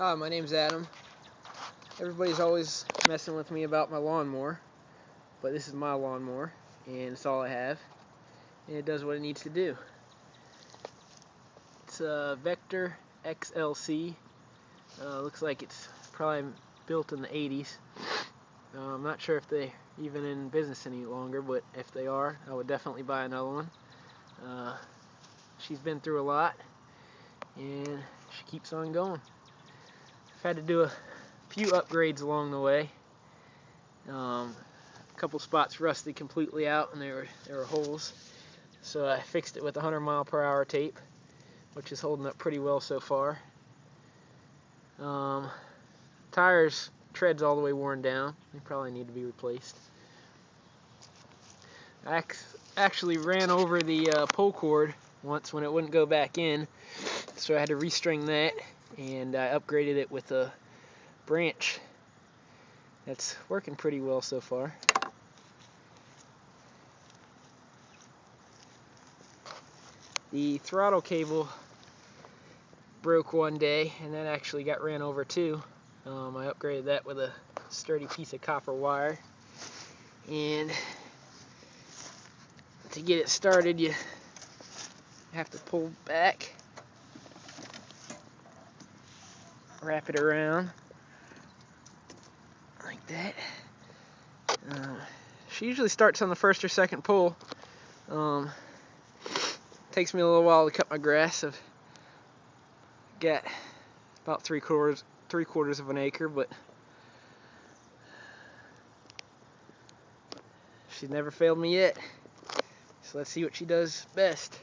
Hi, my name's Adam. Everybody's always messing with me about my lawnmower, but this is my lawnmower, and it's all I have, and it does what it needs to do. It's a Vector XLC. Looks like it's probably built in the 80s. I'm not sure if they're even in business any longer, but if they are, I would definitely buy another one. She's been through a lot, and she keeps on going. I've had to do a few upgrades along the way. A couple spots rusted completely out, and there were holes. So I fixed it with 100-mile-per-hour tape, which is holding up pretty well so far. Tires, tread's all the way worn down. They probably need to be replaced. I actually ran over the pull cord once when it wouldn't go back in, so I had to restring that, and I upgraded it with a branch. That's working pretty well so far. The throttle cable broke one day, and that actually got ran over too. I upgraded that with a sturdy piece of copper wire, and to get it started you have to pull back, wrap it around like that. She usually starts on the first or second pull. Takes me a little while to cut my grass. I've got about three quarters of an acre, but she's never failed me yet. So let's see what she does best.